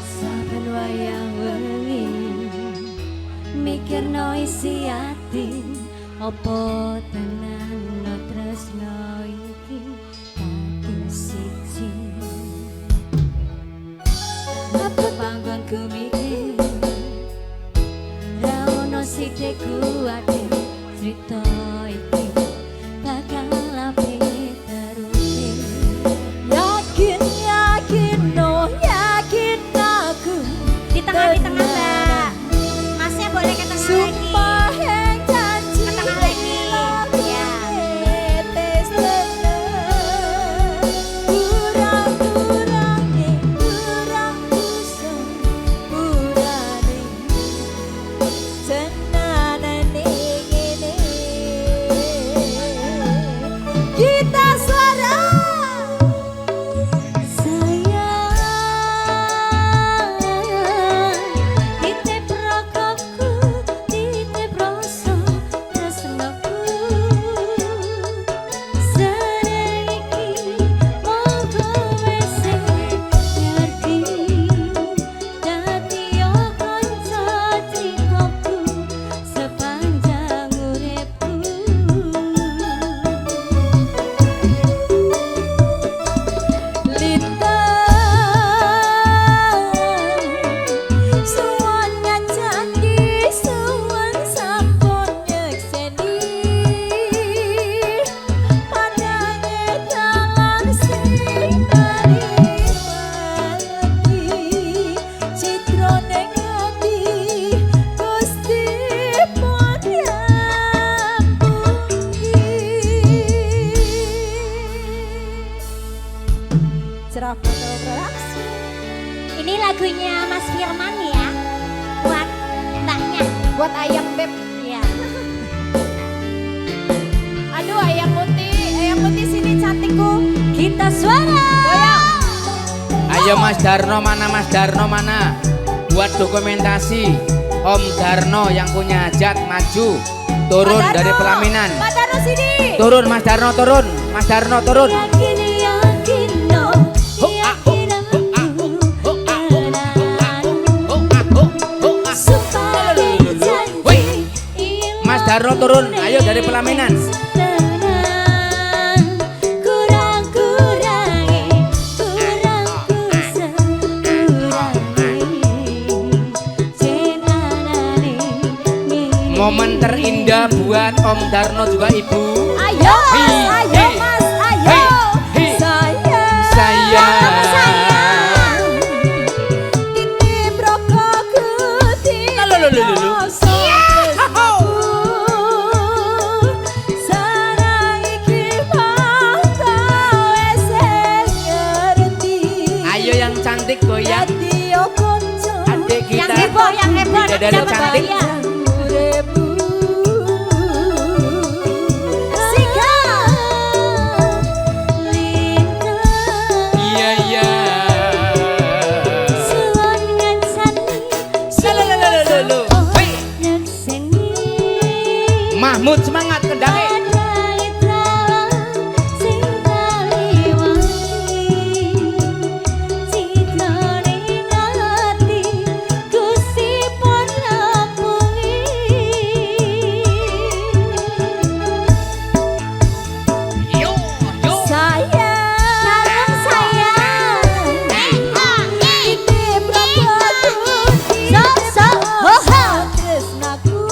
Saben wayang wengi mikirno isi ati opo tenan no tresno iki dadi siji. Apa panggonku mikir ra ono sithik kuwate crita iki bakal apik terus. Yakin yakin no yakin aku Di tengah Mbak. Masnya boleh ke tengah lagi. sumpah yang janji Ke tengah lagi. Ya. tetes kurang usah kurane senanane ngene kita suara sayang titip rokokku titip rasa tresnaku saiki monggo wis ngerti dadi yo kanca cintaku sepanjang uripku. Lintang suwon janji suwon sampun nyekseni pandange dalan sing nari citra ning ati Gusti pun cerah foto produksi. Ini lagunya Mas Firman ya. Buat mbaknya. Buat ayam beb. Ya. Aduh ayam putih sini cantikku. Kita suara. Ayo Mas Darno mana, Mas Darno mana? Buat dokumentasi Om Darno yang punya hajat maju turun Pak Darno, dari pelaminan. Pak Darno sini. Turun Mas Darno turun. Mas Darno turun. Yakin yakin no. Yakin aku sumpah yang janji. Mas Darno turun. Ayo dari pelaminan. Momen terindah buat Om Darno juga Ibu. Ayo Hi, Mas, hi, ayo Mas, ayo. hi, hi. Sayang. Sayang. Titip rokokku, titip rasa tresnaku. Sarang iki monggo wis ngerti. Ayo yang cantik goyang. Dadi yo kanca Adik kita. Yang heboh, yang heboh. Bidadari Dapat cantik. goyang. uripku. Sika lintang Iya iya. suwon ngancani Lalalalalalala. Hei. nyekseni Mahmud semangat kendangnya. Padai trawang sing kaliwangi citra ning ati Gusti pun rampungi. Yo yo. Sayang sayang titip rokokku titip rasa tresnaku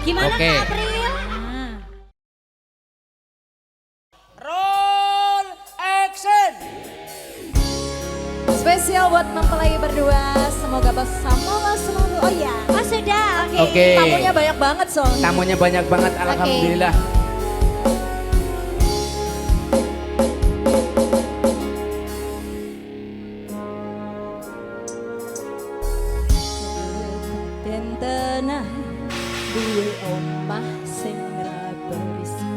Gimana Oke. Kak April? Roll action. Spesial buat mempelai berdua, semoga bersama selalu. Oh iya. Oh sudah. Oke. Tamunya banyak banget soalnya. Tamunya banyak banget, alhamdulillah. Tentenah duwe omah sing ra berisik.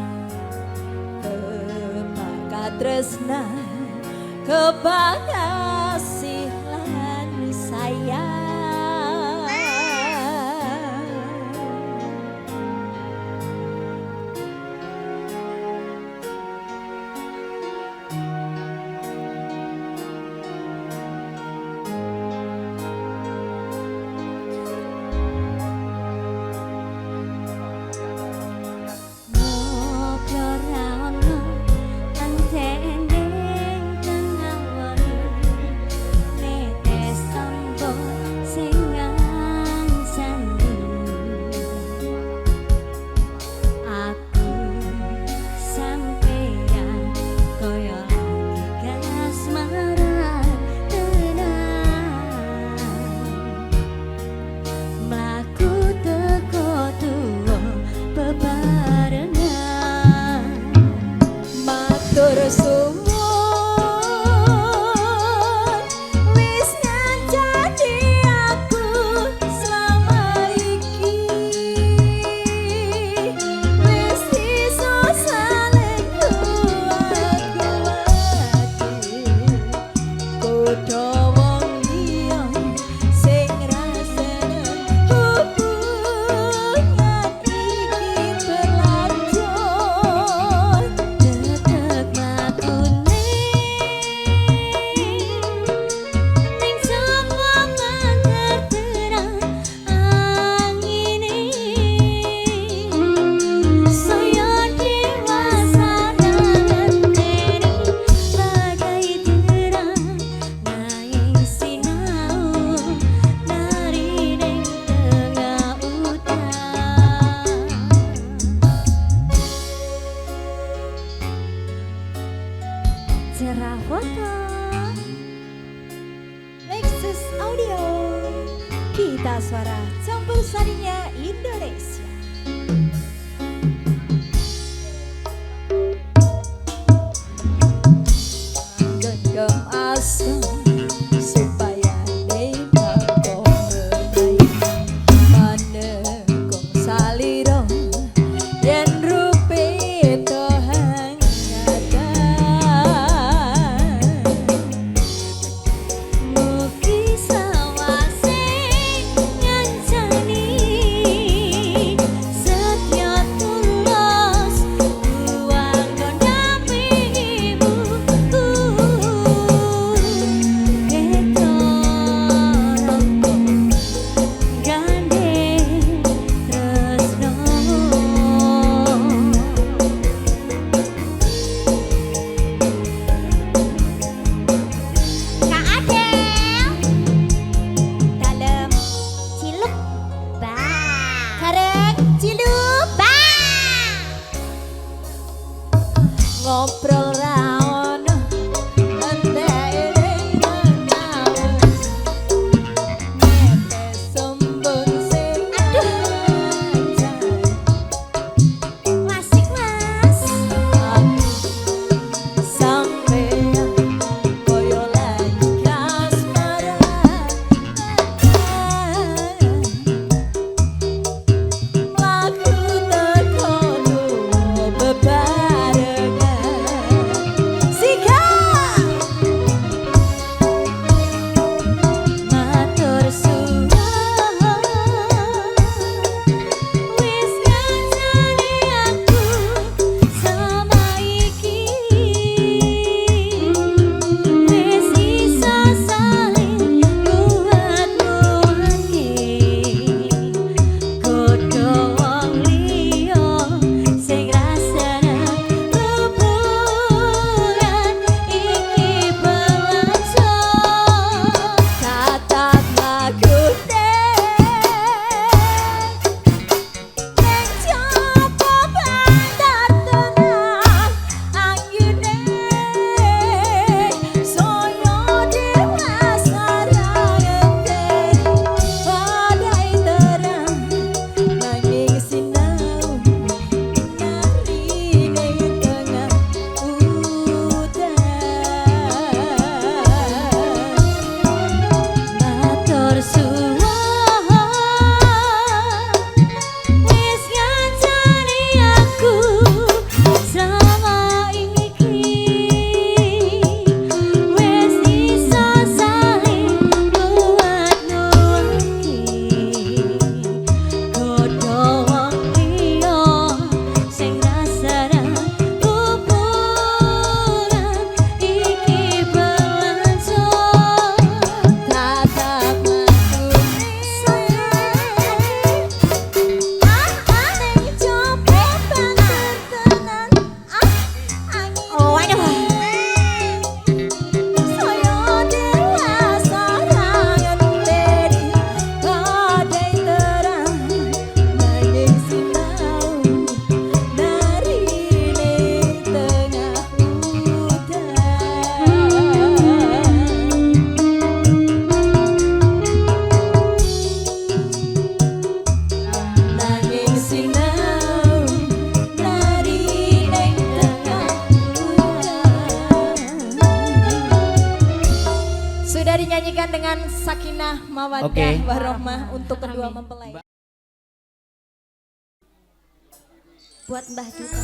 Tresna kebangasilan sayang. Cerah foto Lexus Audio, kita suara campur sarinya Indonesia. Genggam asam supaya nembak kau menai manekong salirong yen rupi tohang nyata. Mugi sawase ngancani setya tulus buang gondapimu gandeng tresno. Kak Adel dalam ciluk kareng ciluk Ngobrol ra ono enteke ngawen mete sembung sing ancam. asik mas. Sampeyan koyo lagi kasmaran, laku teko luwo bebarengan. dengan sakinah mawaddah Oke. warahmah untuk kedua mempelai. Buat Mbah Duta.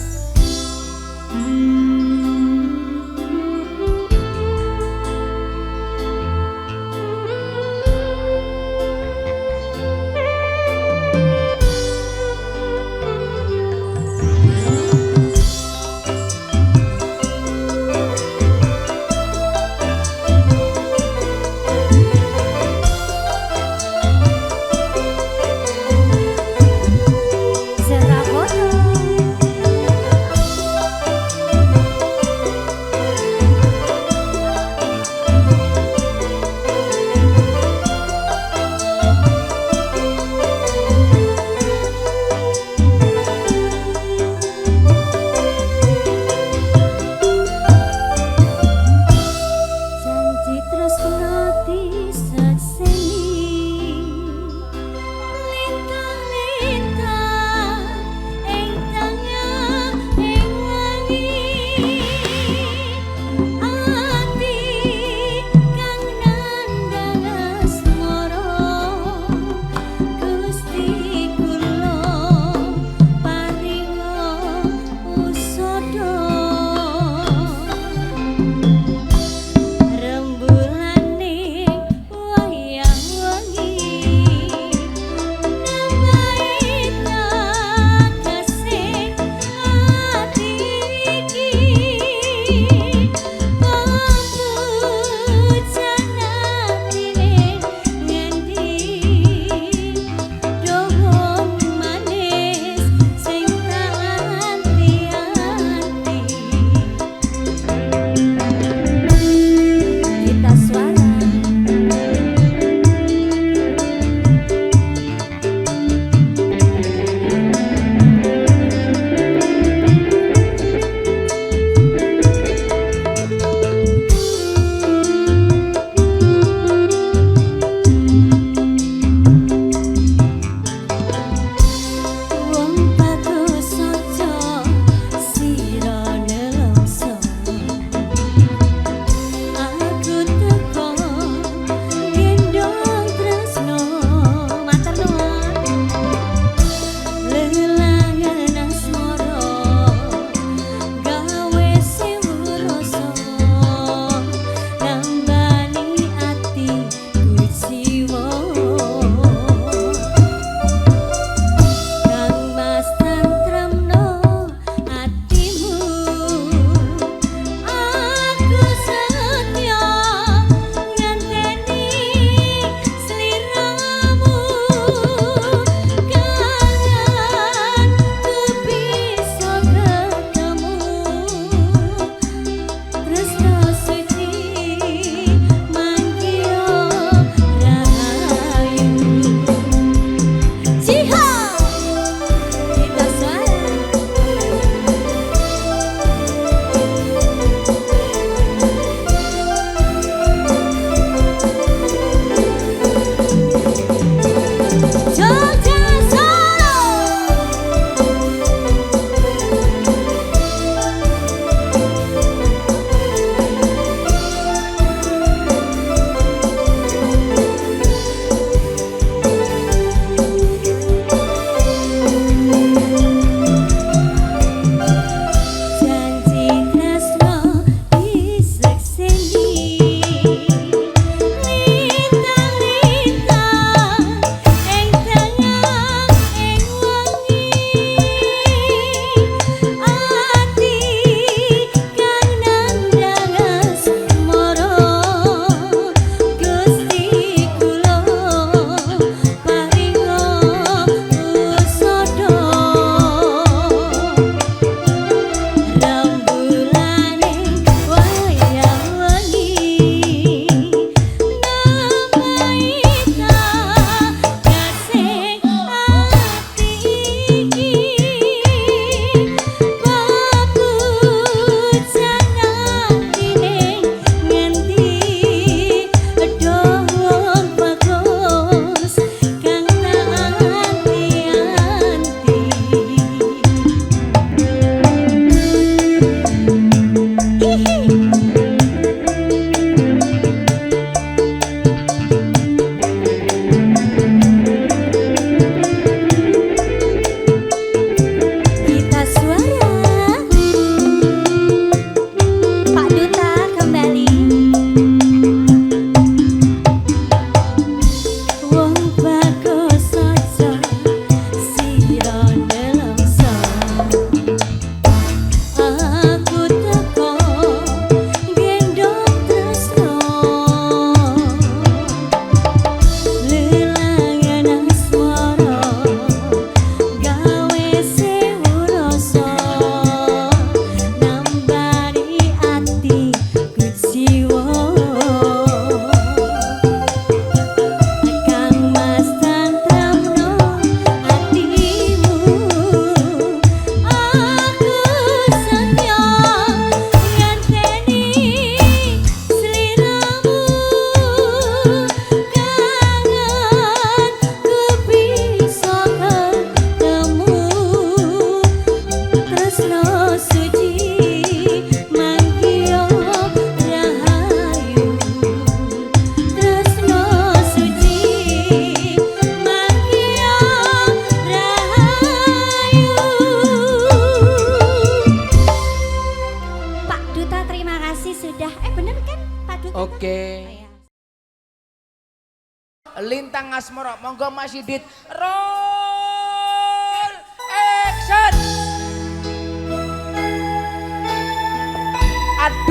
Lintang Asmara. Monggo Mas Yidit. Roll action.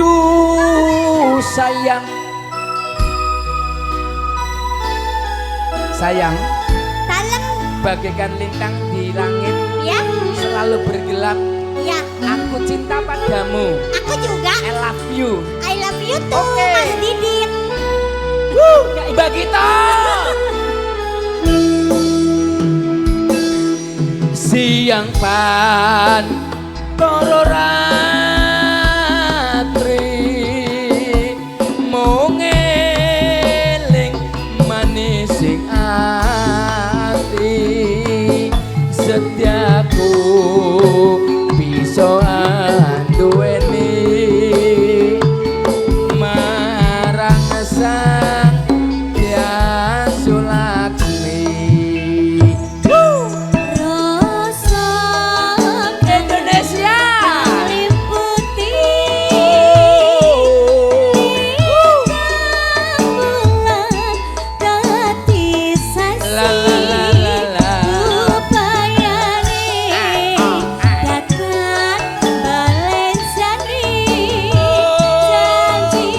Aduh sayang. Sayang, Dalem. bagaikan lintang di langit Ya. selalu bergelap. Ya. Aku cinta padamu. Aku juga. I love you. I love you too, Oke. Mas Didit. Mbak Gita. Siang pan toro ratri mung eling manis sing ati setiaku bisa anduweni marang sang Hyang Sulaksmi. Rasa Indonesia. liputi bulan dadi sasi La, la, la, la, la. upayane datang balensani janji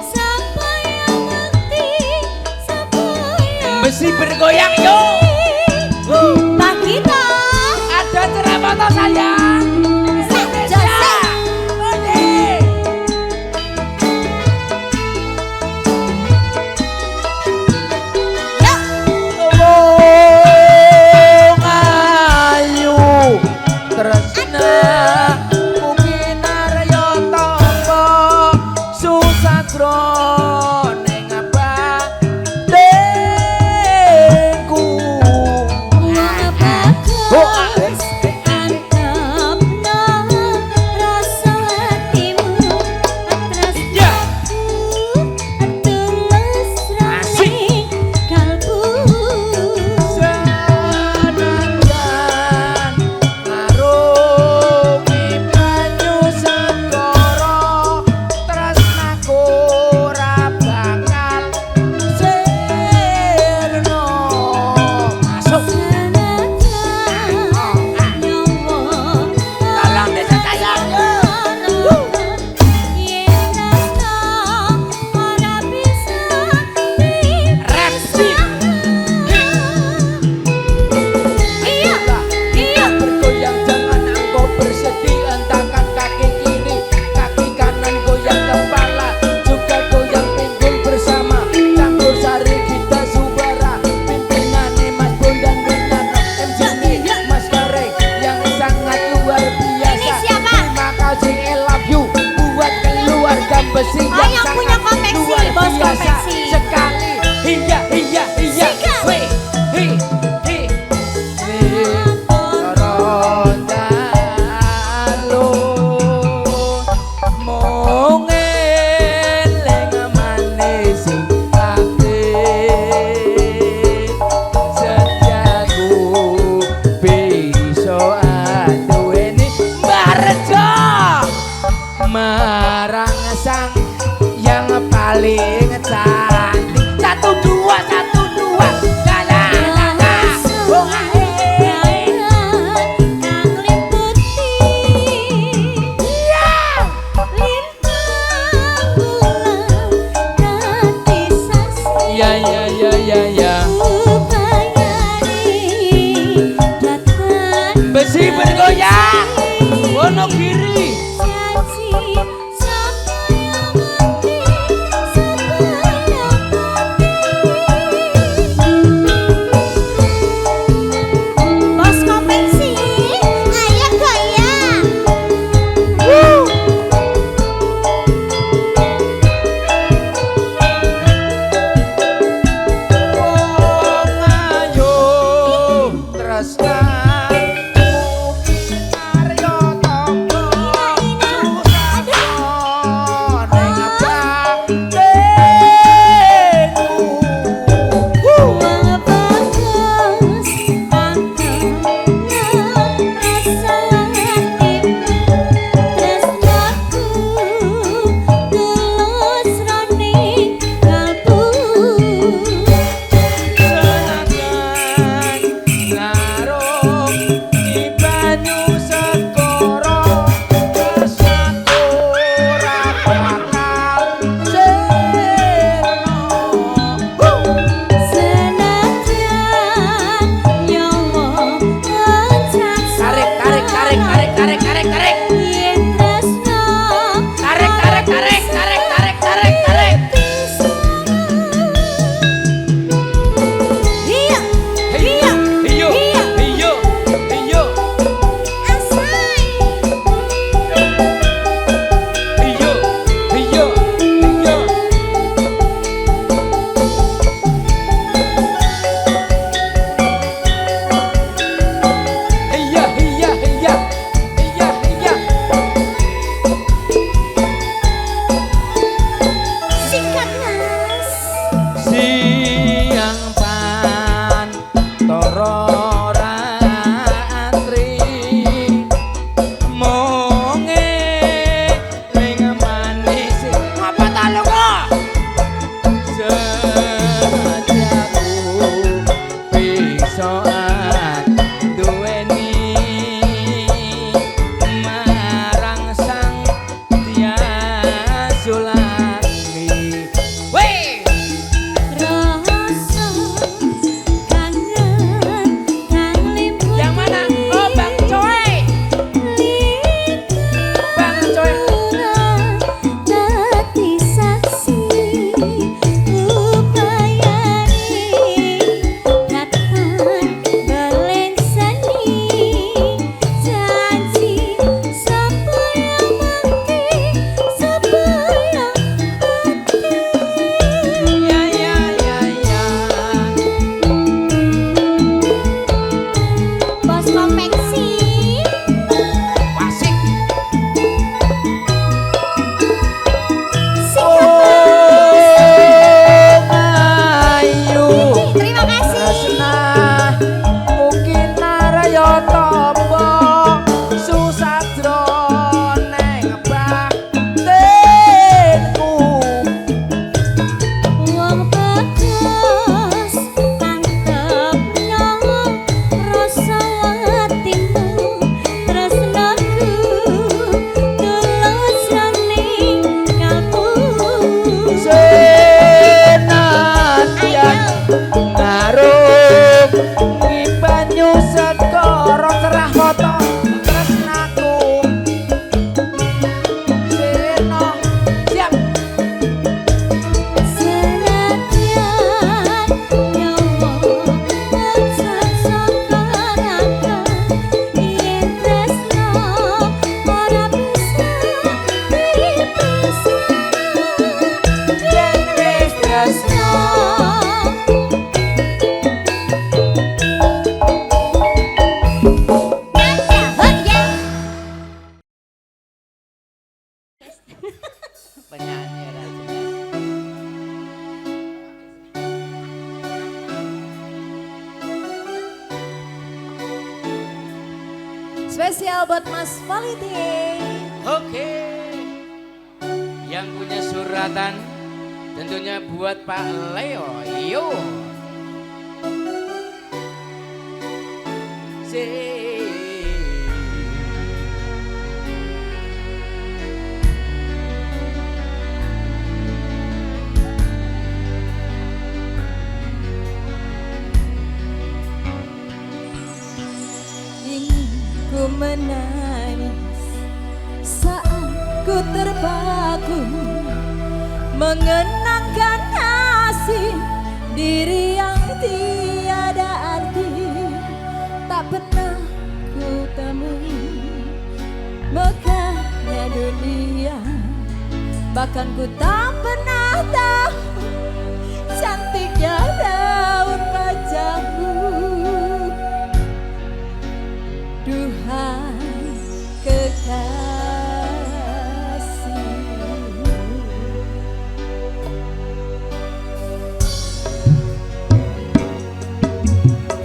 sampai ngerti sampai Besi bergoyang yo. Pak Gita Ada ceramah toh sayang. Jose. Oke. Yuk. Wong ayu tresna mungkin arya tamba susah jroning badanku. Bagus antepno rasa hatimu Ya. tulus rasi kalbu Senajan ngarungi banyu segara tresnaku ora bakal sirna. Masuk. Dalam desa sayang. Repsi. Bergoyang jangan engkau bersedih, hentakan kaki kiri, kaki kanan goyang kepala, juga goyang pinggul bersama campur sari kita subara, pimpinannya Mas Bondan Winarno, MC Mas Kareng yang sangat luar biasa. Ini siapa? Terima kasih I love you buat keluarga besi Oh, yang sangat punya konveksi, luar bos biasa konveksi. sekali. Iya iya iya. Sikat. Wih, hi hi. Rondalu mung eling manis ati setiaku bisa anduweni Barjo marang sang yang paling cantik. Satu dua la la la la. Oh, ya ya ya ya ya. Besi bergoyang. Wonogiri. Bos konveksi, ayo goyang. Wong ayu tresna mungkin arya tangga Spesial buat Mas Valiti. Oke. Yang punya suratan tentunya buat Pak Leo. Yo. Ku menangis saat ku terpaku mengenangkan nasib diri yang tiada arti. Tak pernah ku temui megahnya dunia, bahkan ku tak pernah tahu cantiknya daun wajahmu. Duhai kekasih,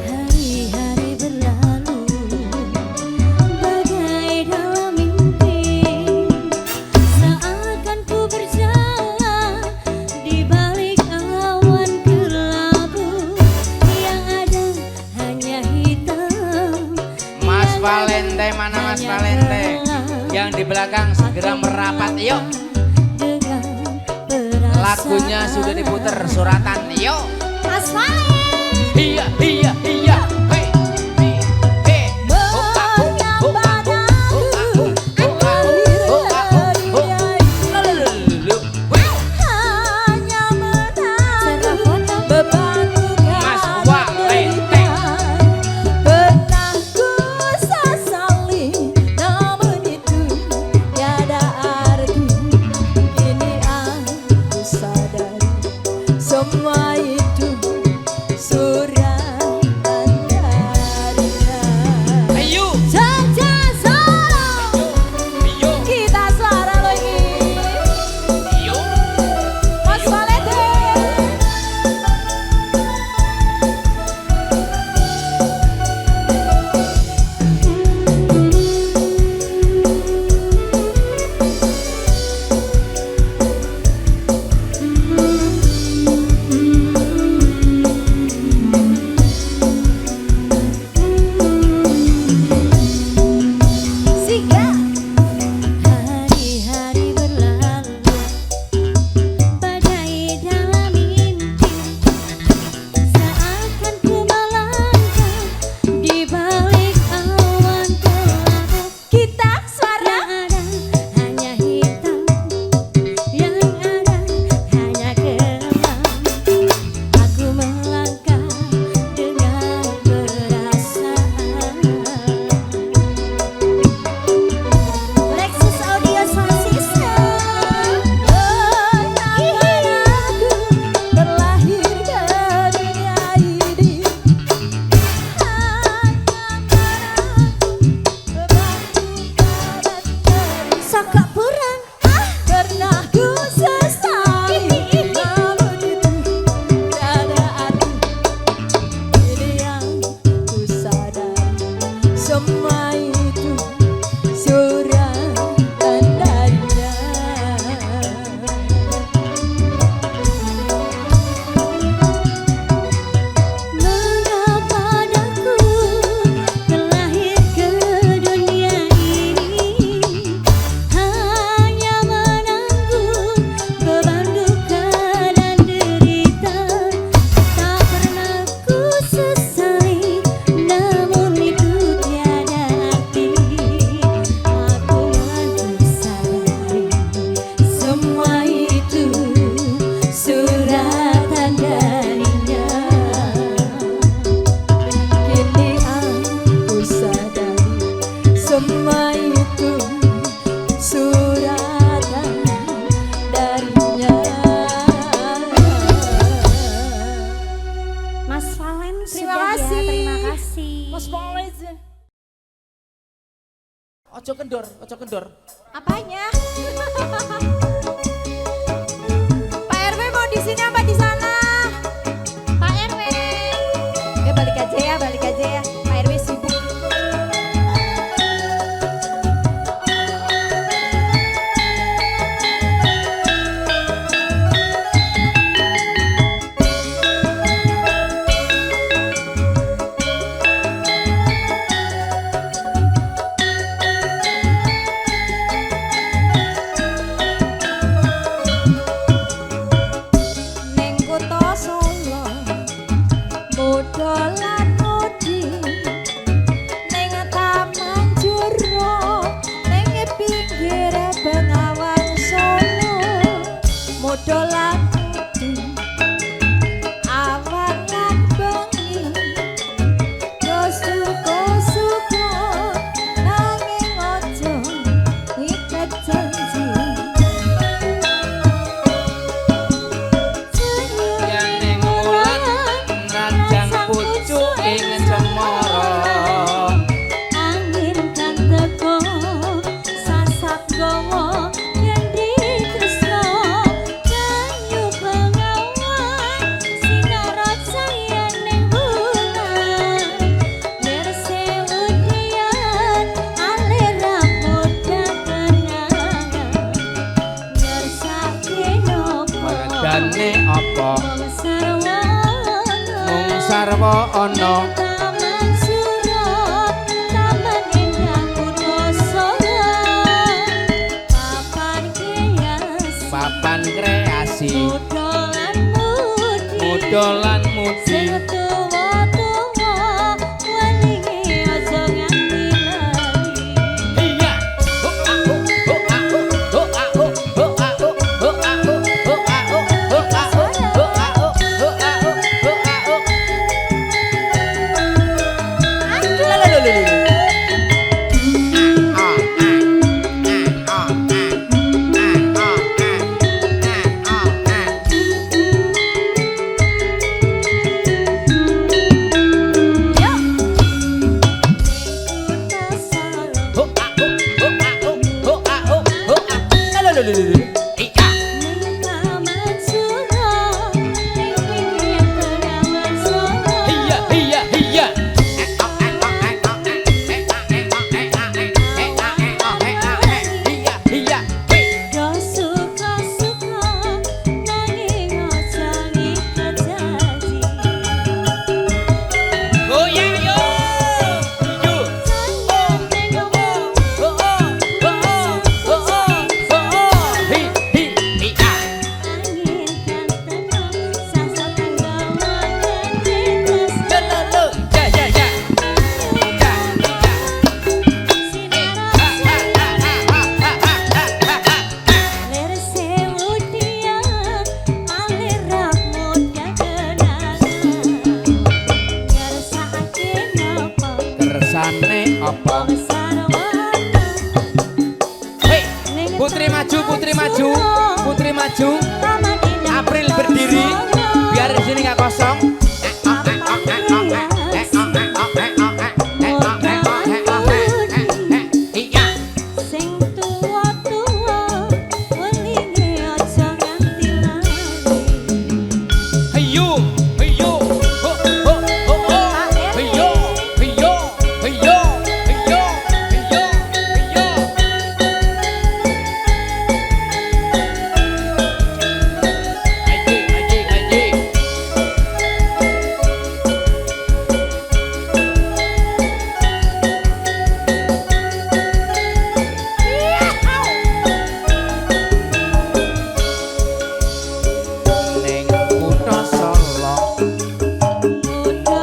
hari-hari berlalu bagai dalam mimpi, seakan ku berjalan di balik awan kelabu, yang ada hanya hitam. Mas Valente, mana Mas Valente? Yang di belakang segera merapat, yuk. Lagunya sudah diputer, suratan, yuk. Mas Valen. Iya, iya, iya. Hei, hei, hei. Mas Valente. Semua itu suratan darinya. Ayo. Saja solo Ayo. kita suara lagi. Ayo. Mas Valente. Siga. Hari-hari berlalu bagai dalam mimpi, seakan ku melangkah di balik awan kelabu. Kita suara. Yang ada hanya hitam, yang ada hanya kelam. Aku melangkah dengan perasaan. Lexus Audio Sound System. Aku terlahir ke dunia ini Saka purang. pernah ku sesali, namun itu tiada arti. Ini yang ku sadari, semua itu suratan darinya. Mengapa daku terlahir ke dunia ini, hanya menanggung beban duka dan derita. Tak pernah ku sesali, namun itu tiada arti. Aku mampu sadari, semua itu suratan darinya. Kini aku sadari, semua itu suratan darinya. Mas Valen Terima sudah kasih. ya, terima kasih. Mas Valente. Ojo kendor, ojo kendor. Apanya? Pak RW mau di sini apa di sana? Pak RW. Balik aja ya, balik aja ya. Pak RW sibuk. apa ana Taman Surot, Taman Indah Kuno Solo, papan kreasi, papan kreasi mudolan mudi, mudolan mudi sing tuwa-tuwa welingi aja nganti lali. iya ho a ho ho a ho ho a ho ho a ho ho a ho ho a ho ho a ho ho a ho ho a ho ho a ho kersane apa hei putri maju putri maju putri maju April berdiri biar di sini nggak kosong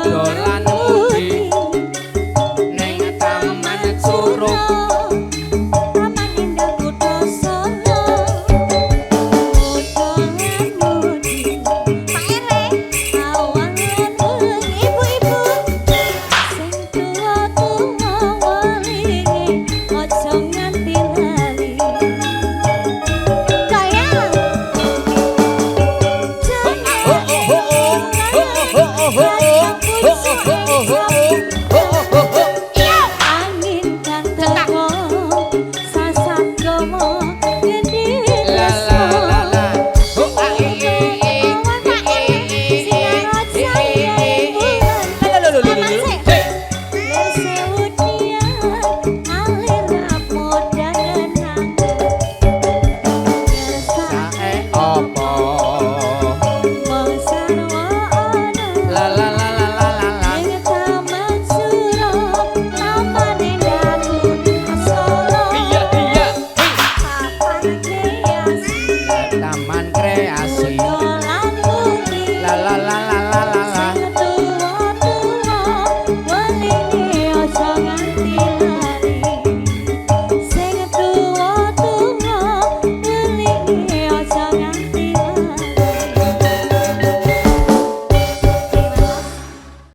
dolan mudi ning taman suruh